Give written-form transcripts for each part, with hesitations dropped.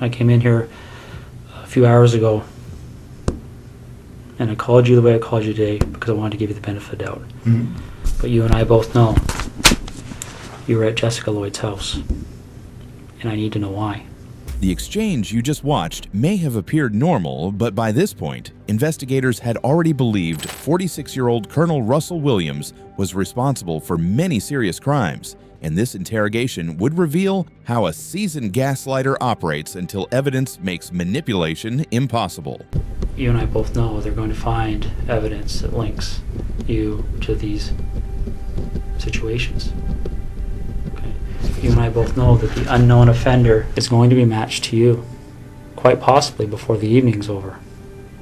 I came in here a few hours ago and I called you the way I called you today because I wanted to give you the benefit of the doubt. Mm-hmm. But you and I both know you were at Jessica Lloyd's house, and I need to know why. The exchange you just watched may have appeared normal, but by this point, investigators had already believed 46-year-old Colonel Russell Williams was responsible for many serious crimes, and this interrogation would reveal how a seasoned gaslighter operates until evidence makes manipulation impossible. You and I both know they're going to find evidence that links you to these situations. Okay. You and I both know that the unknown offender is going to be matched to you, quite possibly before the evening's over.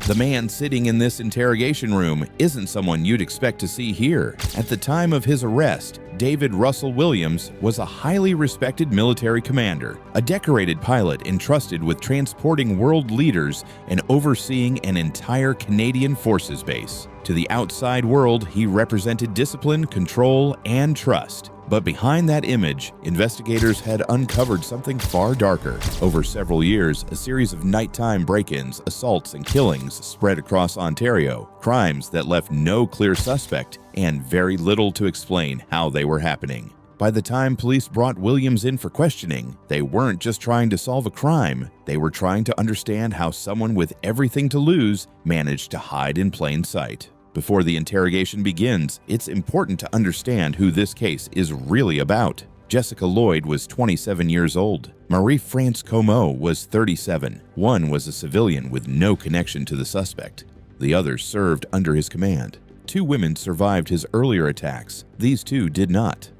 The man sitting in this interrogation room isn't someone you'd expect to see here. At the time of his arrest, David Russell Williams was a highly respected military commander, a decorated pilot entrusted with transporting world leaders and overseeing an entire Canadian Forces base. To the outside world, he represented discipline, control, and trust. But behind that image, investigators had uncovered something far darker. Over several years, a series of nighttime break-ins, assaults, and killings spread across Ontario, crimes that left no clear suspect and very little to explain how they were happening. By the time police brought Williams in for questioning, they weren't just trying to solve a crime, they were trying to understand how someone with everything to lose managed to hide in plain sight. Before the interrogation begins, it's important to understand who this case is really about. Jessica Lloyd was 27 years old. Marie-France Comeau was 37. One was a civilian with no connection to the suspect. The other served under his command. 2 women survived his earlier attacks. These 2 did not.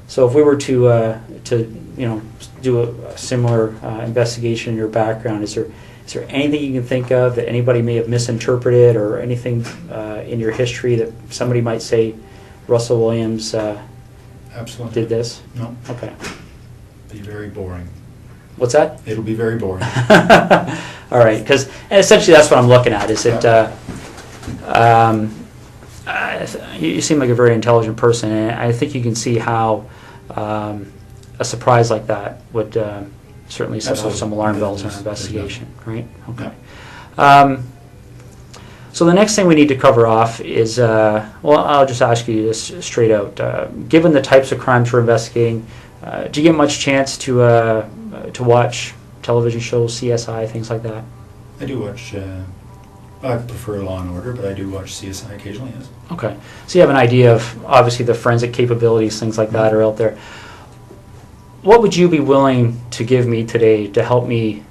So if we were to do a similar investigation in your background, is there anything you can think of that anybody may have misinterpreted, or anything in your history that somebody might say Russell Williams Absolutely. did this? No. Okay. Be very boring. What's that? It'll be very boring. All right, because essentially that's what I'm looking at. Is it? You seem like a very intelligent person, and I think you can see how a surprise like that would certainly set off some alarm bells in our investigation, right? Okay. So the next thing we need to cover off is, well, I'll just ask you this straight out. Given the types of crimes we're investigating, do you get much chance to watch television shows, CSI, things like that? I do watch, I prefer Law and Order, but I do watch CSI occasionally, yes. Okay. So you have an idea of, obviously, the forensic capabilities, things like that are out there. What would you be willing to give me today to help me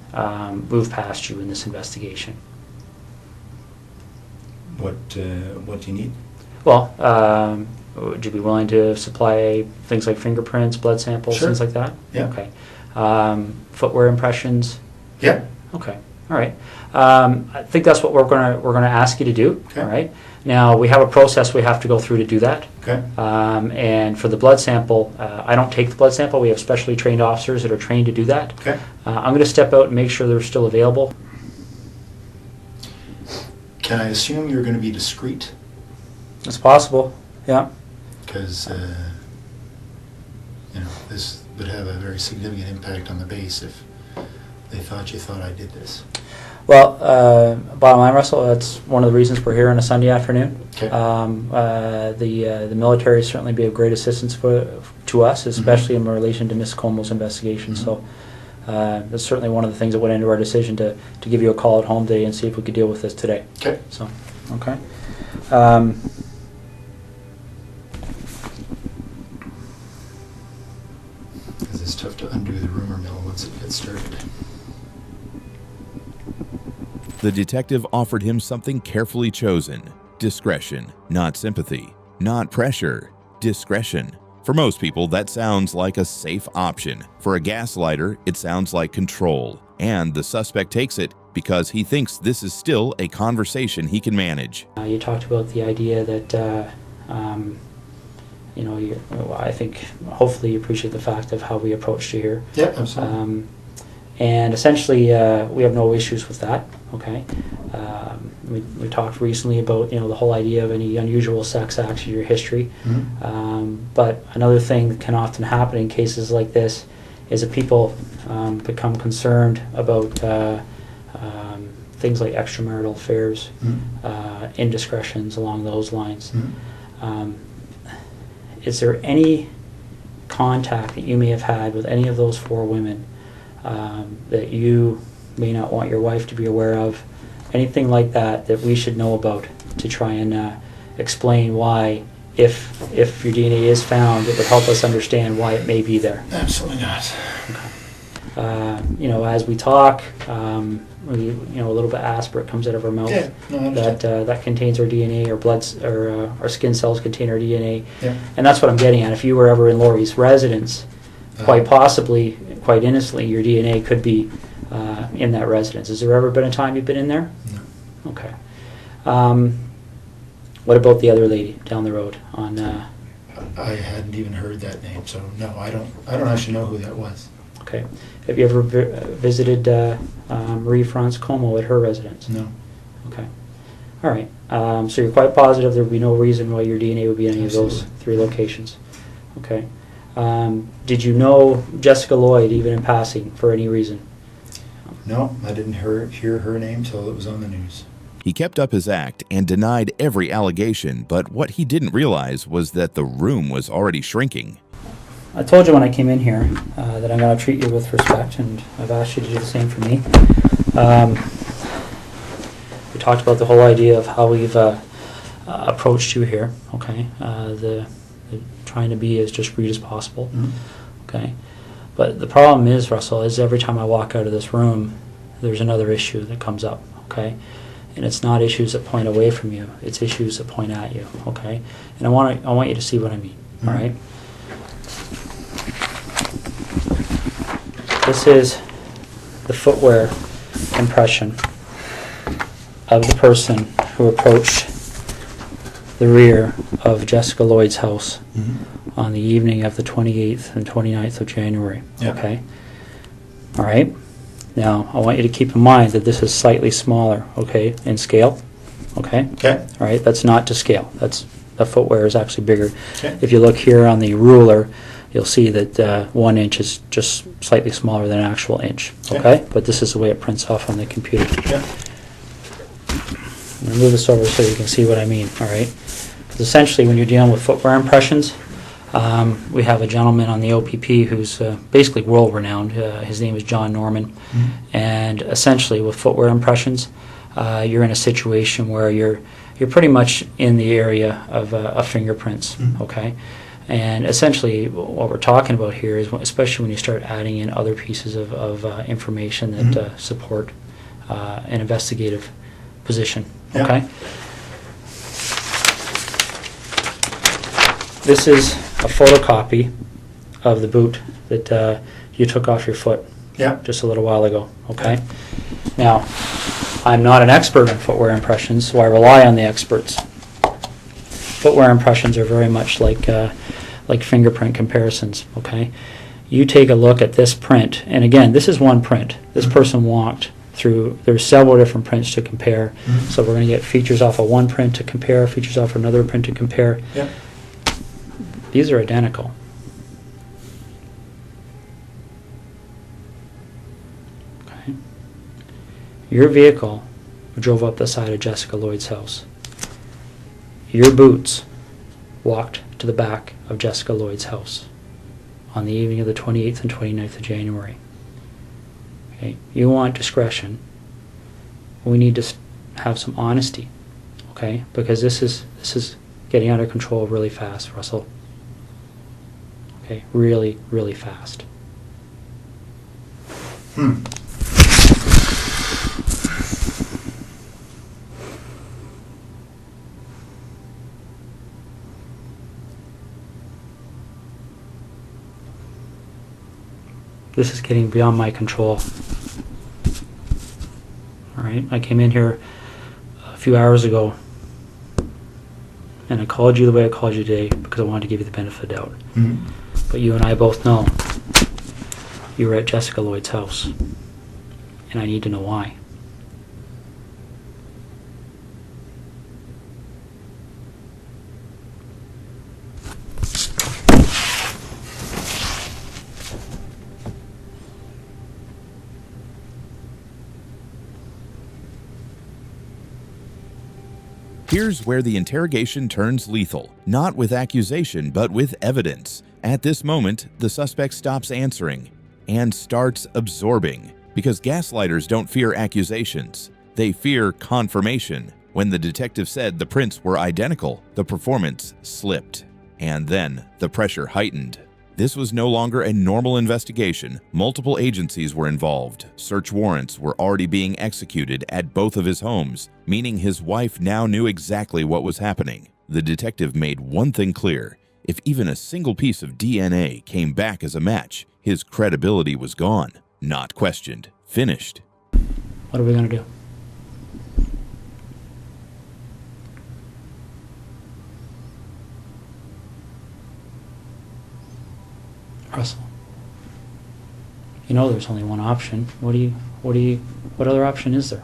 move past you in this investigation? What do you need? Well, would you be willing to supply things like fingerprints, blood samples, Sure. things like that? Yeah. Okay. Footwear impressions? Yeah. Okay. All right. I think that's what we're gonna ask you to do. Okay. All right. Now we have a process we have to go through to do that. Okay. And for the blood sample, I don't take the blood sample. We have specially trained officers that are trained to do that. Okay. I'm going to step out and make sure they're still available. Can I assume you're going to be discreet? It's possible. Yeah. Because, this would have a very significant impact on the base if they thought you thought I did this. Well, bottom line, Russell, that's one of the reasons we're here on a Sunday afternoon. Okay. The military certainly be of great assistance to us, especially in relation to Ms. Comeau's investigation. So that's certainly one of the things that went into our decision to give you a call at home today and see if we could deal with this today. Okay. So, okay. Because it's tough to undo the rumor mill once it gets started. The detective offered him something carefully chosen: discretion, not sympathy, not pressure, discretion. For most people, that sounds like a safe option. For a gaslighter, it sounds like control. And the suspect takes it because he thinks this is still a conversation he can manage. You talked about the idea that, I think hopefully you appreciate the fact of how we approached you here. Yeah, absolutely. And essentially, we have no issues with that. Okay. We talked recently about the whole idea of any unusual sex acts in your history. Mm-hmm. But another thing that can often happen in cases like this is that people become concerned about things like extramarital affairs, indiscretions along those lines. Is there any contact that you may have had with any of those 4 women that you may not want your wife to be aware of? Anything like that that we should know about to try and explain why, if your DNA is found, it would help us understand why it may be there? Absolutely not. You know, as we talk, you know, a little bit aspirate comes out of our mouth. Yeah, no, I understand. That contains our DNA, our bloods, or our skin cells contain our DNA, Yeah. and that's what I'm getting at. If you were ever in Lori's residence, quite possibly, quite innocently, your DNA could be in that residence. Has there ever been a time you've been in there? No. Okay. What about the other lady down the road on? I hadn't even heard that name, so no, I don't actually know who that was. Okay. Have you ever visited Marie France Como at her residence? No. Okay. All right. So you're quite positive there would be no reason why your DNA would be in any of those Absolutely. 3 locations. Okay. Did you know Jessica Lloyd even in passing for any reason? No, I didn't hear her name till it was on the news. He kept up his act and denied every allegation, but what he didn't realize was that the room was already shrinking. I told you when I came in here that I'm going to treat you with respect, and I've asked you to do the same for me. We talked about the whole idea of how we've approached you here, okay? The trying to be as discreet as possible, okay? But the problem is, Russell, is every time I walk out of this room, there's another issue that comes up, okay? And it's not issues that point away from you, it's issues that point at you, okay? And I want you to see what I mean, all right? This is the footwear impression of the person who approached the rear of Jessica Lloyd's house on the evening of the 28th and 29th of January. Yeah. Okay? All right? Now, I want you to keep in mind that this is slightly smaller, okay, in scale. Okay? Okay. All right? That's not to scale. The footwear is actually bigger. Okay. If you look here on the ruler, you'll see that 1 inch is just slightly smaller than an actual inch. Okay. Okay? But this is the way it prints off on the computer. Yeah. I'm going to move this over so you can see what I mean, all right? Because essentially when you're dealing with footwear impressions, we have a gentleman on the OPP who's basically world-renowned. His name is John Norman. And essentially with footwear impressions, you're in a situation where you're pretty much in the area of fingerprints, okay? And essentially what we're talking about here is, especially when you start adding in other pieces of information that support an investigative position. Yeah. Okay. This is a photocopy of the boot that you took off your foot Yeah. just a little while ago. Okay. Now, I'm not an expert in footwear impressions, so I rely on the experts. Footwear impressions are very much like fingerprint comparisons. Okay. You take a look at this print, and again, this is one print. This person walked through, there's several different prints to compare. So we're going to get features off of one print to compare, features off another print to compare. Yeah. These are identical. Okay. Your vehicle drove up the side of Jessica Lloyd's house. Your boots walked to the back of Jessica Lloyd's house on the evening of the 28th and 29th of January. Okay. You want discretion. We need to have some honesty, okay? Because this is getting out of control really fast, Russell. Okay, really, really fast. This is getting beyond my control. All right, I came in here a few hours ago and I called you the way I called you today because I wanted to give you the benefit of the doubt. But you and I both know you were at Jessica Lloyd's house, and I need to know why. Here's where the interrogation turns lethal, not with accusation, but with evidence. At this moment, the suspect stops answering and starts absorbing, because gaslighters don't fear accusations. They fear confirmation. When the detective said the prints were identical, the performance slipped, and then the pressure heightened. This was no longer a normal investigation. Multiple agencies were involved. Search warrants were already being executed at both of his homes, meaning his wife now knew exactly what was happening. The detective made one thing clear: if even a single piece of DNA came back as a match, his credibility was gone. Not questioned. Finished. What are we going to do? Russell, you know there's only one option. What other option is there?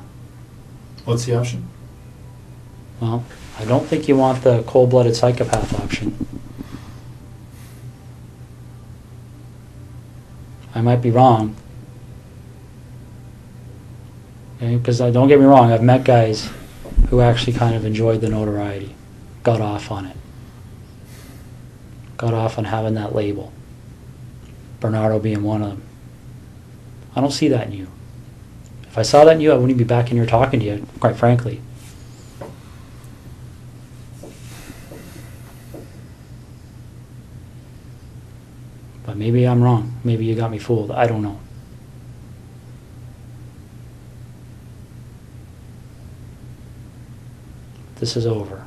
What's the option? Well, I don't think you want the cold-blooded psychopath option. I might be wrong. Okay, because don't get me wrong, I've met guys who actually kind of enjoyed the notoriety, got off on it, got off on having that label. Bernardo being one of them. I don't see that in you. If I saw that in you, I wouldn't be back in here talking to you, quite frankly. But maybe I'm wrong. Maybe you got me fooled. I don't know. This is over.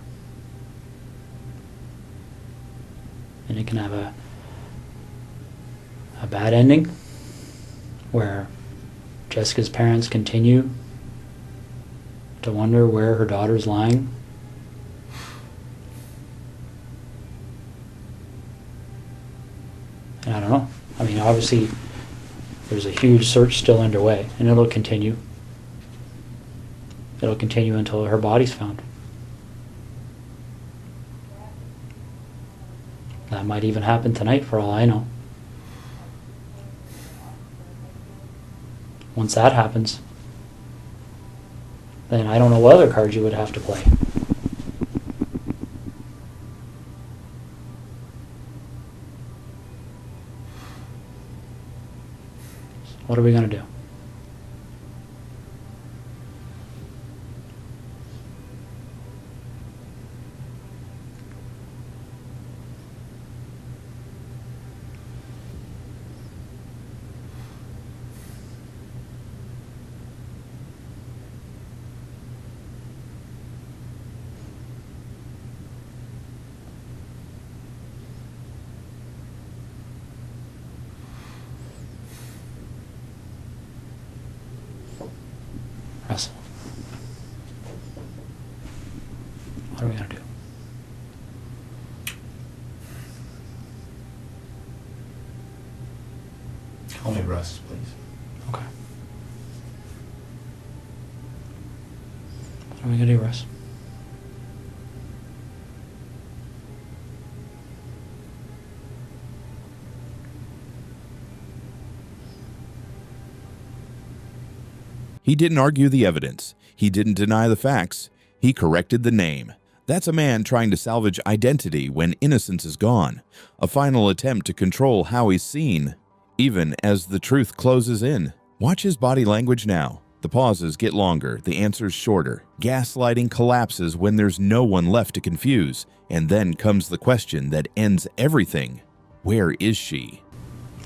And it can have a bad ending where Jessica's parents continue to wonder where her daughter's lying. And I don't know. I mean, obviously there's a huge search still underway, and it'll continue. It'll continue until her body's found. That might even happen tonight for all I know. Once that happens, then I don't know what other cards you would have to play. What are we going to do? Russell, what are we going to do? Call me Russ, please. Okay. What are we going to do, Russ? He didn't argue the evidence. He didn't deny the facts. He corrected the name. That's a man trying to salvage identity when innocence is gone. A final attempt to control how he's seen, even as the truth closes in. Watch his body language now. The pauses get longer, the answers shorter. Gaslighting collapses when there's no one left to confuse. And then comes the question that ends everything. Where is she?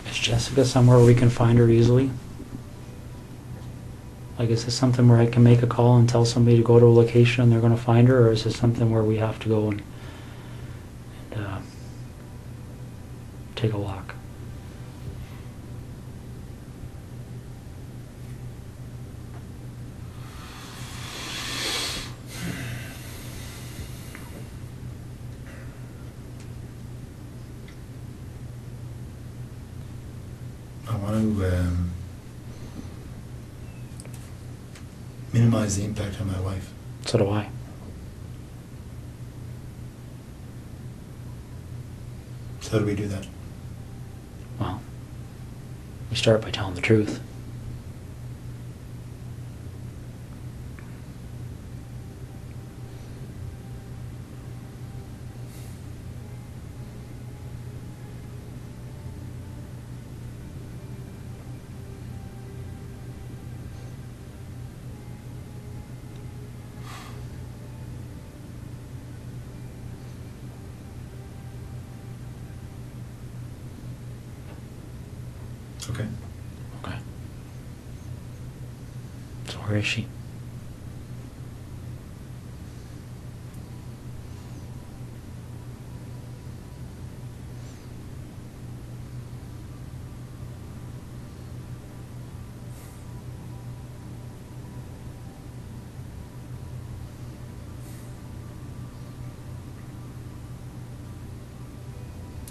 Is Jessica somewhere we can find her easily? Like, is this something where I can make a call and tell somebody to go to a location and they're going to find her, or is this something where we have to go and take a walk? I want to minimize the impact on my wife. So do I. So how do we do that? Well, we start by telling the truth. Okay. Okay. So where is she?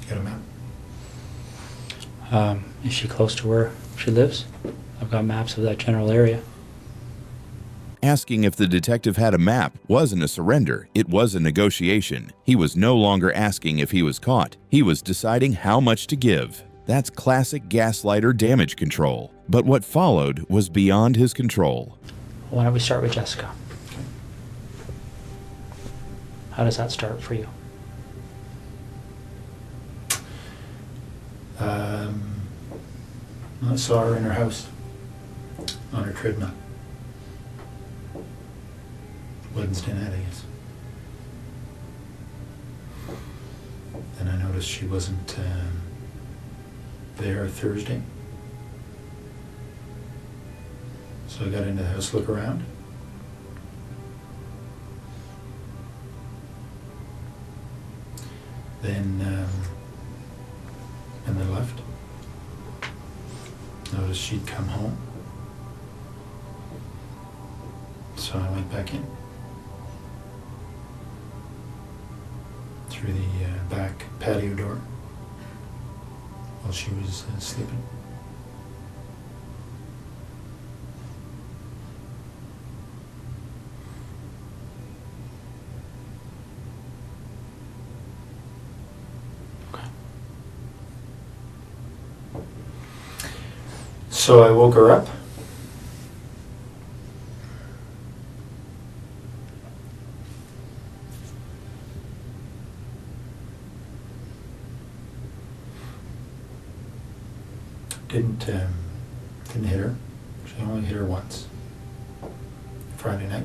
Got a map? Is she close to where she lives? I've got maps of that general area. Asking if the detective had a map wasn't a surrender, it was a negotiation. He was no longer asking if he was caught. He was deciding how much to give. That's classic gaslighter damage control. But what followed was beyond his control. Why don't we start with Jessica? Okay. How does that start for you? I saw her in her house on her treadmill. Wednesday night, I guess. Then I noticed she wasn't there Thursday. So I got into the house to look around. Then they left. Noticed she'd come home. So I went back in. Through the back patio door while she was sleeping. Okay. So I woke her up. Didn't hit her. She only hit her once. Friday night.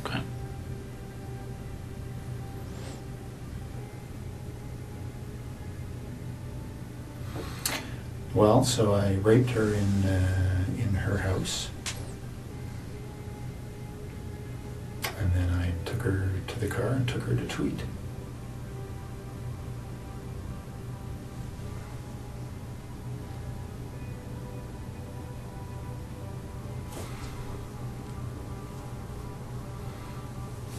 Okay. Well, so I raped her in her house, and then I took her to the car and took her to Tweed.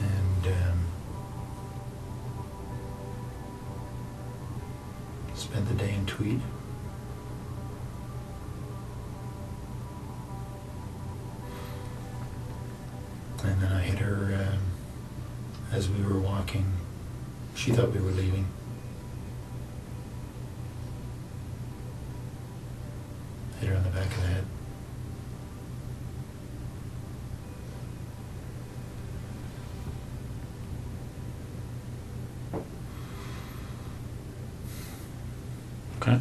And spent the day in Tweed. And then I hit her as we were walking. She thought we were leaving. Hit her on the back of the head. Okay.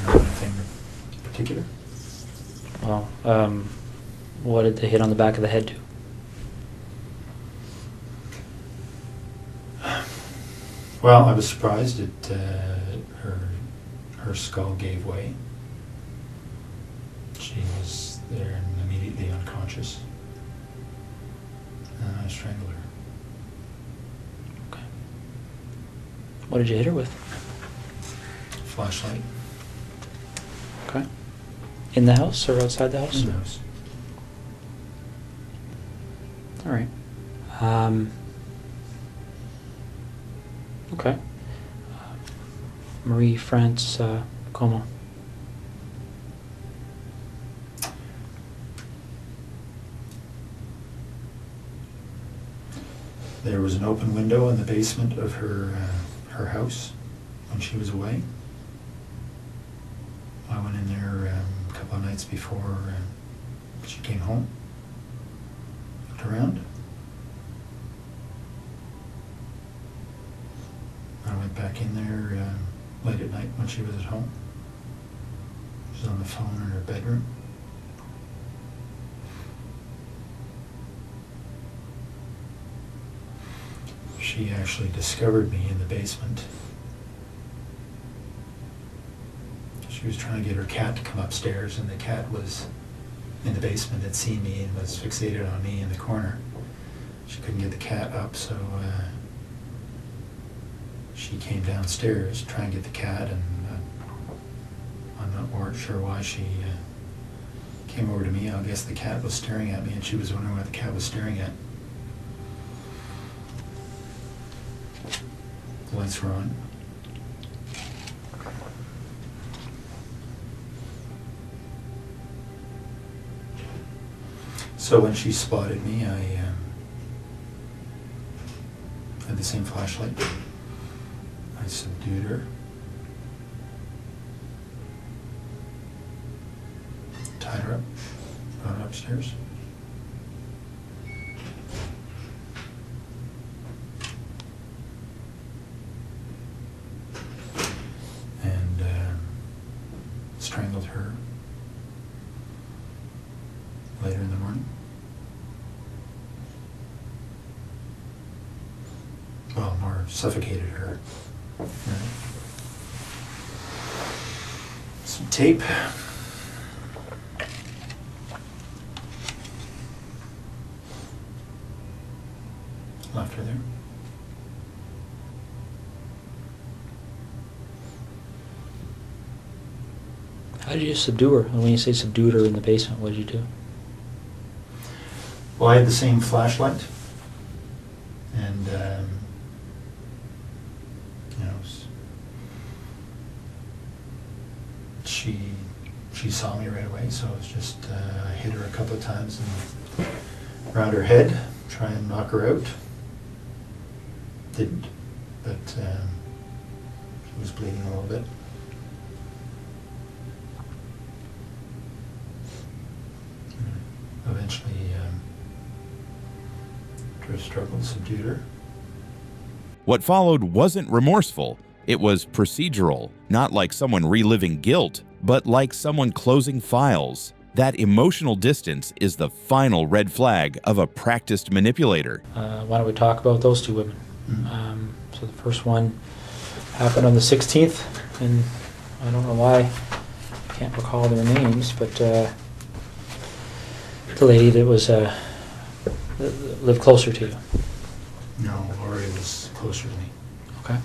Anything in particular? Well, what did the hit on the back of the head do? Well, I was surprised that her skull gave way. She was there and immediately unconscious. And I strangled her. Okay. What did you hit her with? Flashlight Okay. In the house or outside the house? in the house. All right. Okay. Marie France Como. There was an open window in the basement of her house when she was away. I went in there a couple of nights before she came home. Looked around. I went went back in there late at night when she was at home. She was on the phone in her bedroom. She actually discovered me in the basement. She was trying to get her cat to come upstairs, and the cat was in the basement, had seen me and was fixated on me in the corner. She couldn't get the cat up, so she came downstairs to try and get the cat, and I'm not sure why she came over to me. I guess the cat was staring at me, and she was wondering what the cat was staring at. The lights were on. So when she spotted me, I had the same flashlight. I subdued her. Tied her up, brought her upstairs. And strangled her later in the morning. Well, more suffocated her. Right. Some tape. Left her there. How did you subdue her? And when you say subdued her in the basement, what did you do? Well, I had the same flashlight, and you know, she saw me right away. So it was just I hit her a couple of times and around her head, try and knock her out. Didn't, but she was bleeding a little bit. Eventually, after a struggle, subdued her. What followed wasn't remorseful. It was procedural, not like someone reliving guilt, but like someone closing files. That emotional distance is the final red flag of a practiced manipulator. Why don't we talk about those two women? Mm-hmm. So the first one happened on the 16th, and I don't know why I can't recall their names, but the lady that was lived closer to you. No, Lori was closer to me. Okay.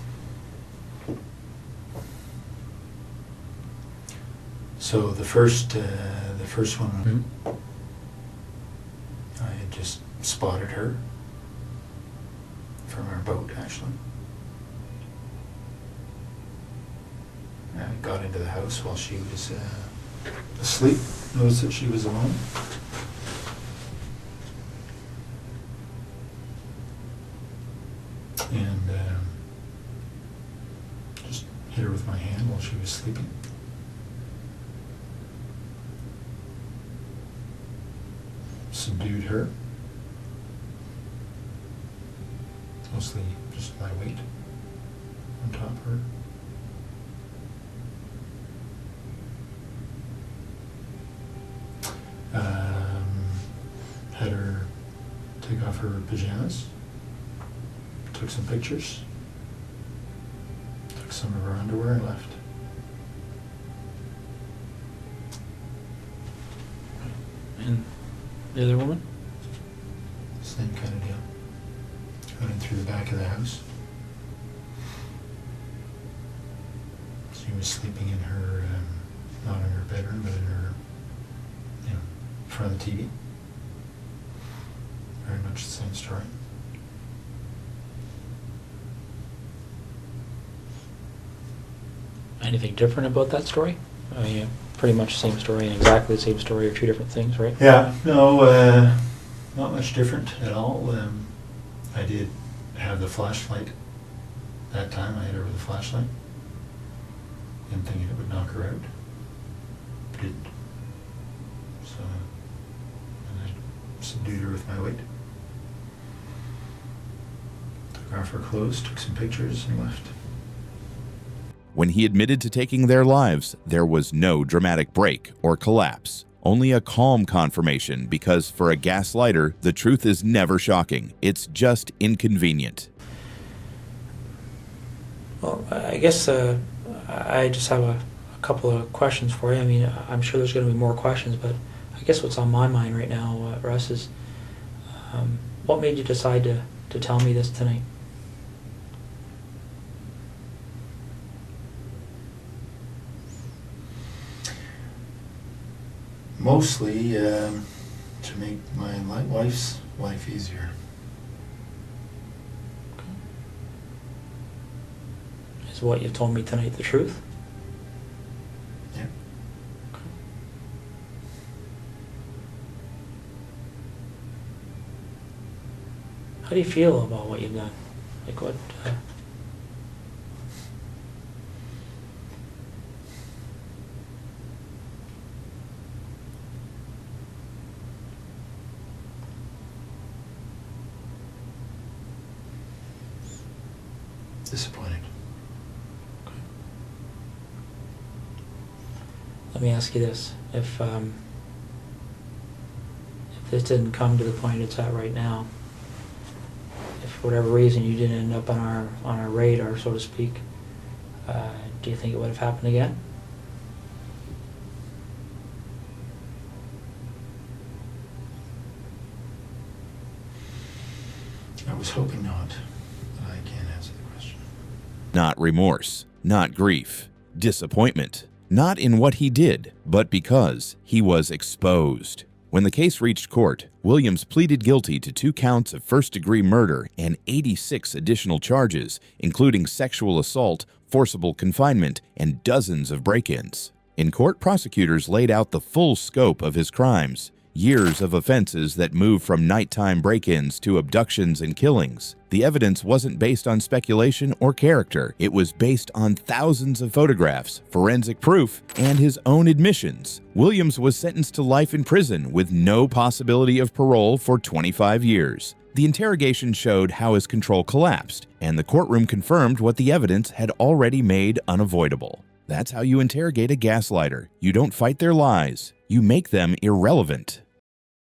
So the first one, Mm-hmm. I had just spotted her from our boat, actually. I got into the house while she was asleep. Noticed that she was alone. And just hit her with my hand while she was sleeping. Subdued her. Mostly just my weight on top of her. Had her take off her pajamas. Took some pictures. Took some of her underwear and left. And the other woman? Same kind of deal. Went in through the back of the house. She was sleeping in her, not in her bedroom, but in her, in front of the TV. Very much the same story. Anything different about that story? I mean, pretty much the same story and exactly the same story are two different things, right? Yeah, no, not much different at all. I did have the flashlight that time. I hit her with a flashlight. And thinking it would knock her out. Didn't. So, and I subdued her with my weight. Took off her clothes, took some pictures, and left. When he admitted to taking their lives, there was no dramatic break or collapse. Only a calm confirmation, because for a gaslighter, the truth is never shocking. It's just inconvenient. Well, I guess I just have a couple of questions for you. I mean, I'm sure there's going to be more questions, but I guess what's on my mind right now, Russ, is what made you decide to tell me this tonight? Mostly to make my wife's life easier. Is what you've told me tonight the truth? Yeah. Okay. How do you feel about what you've done? Like what? Disappointed. Let me ask you this: if this didn't come to the point it's at right now, if for whatever reason you didn't end up on our radar, so to speak, do you think it would have happened again? I was hoping not, but I can't answer the question. Not remorse, not grief, disappointment. Not in what he did, but because he was exposed. When the case reached court, Williams pleaded guilty to 2 counts of first-degree murder and 86 additional charges, including sexual assault, forcible confinement, and dozens of break-ins. In court, prosecutors laid out the full scope of his crimes. Years of offenses that moved from nighttime break-ins to abductions and killings. The evidence wasn't based on speculation or character. It was based on thousands of photographs, forensic proof, and his own admissions. Williams was sentenced to life in prison with no possibility of parole for 25 years. The interrogation showed how his control collapsed, and the courtroom confirmed what the evidence had already made unavoidable. That's how you interrogate a gaslighter. You don't fight their lies. You make them irrelevant.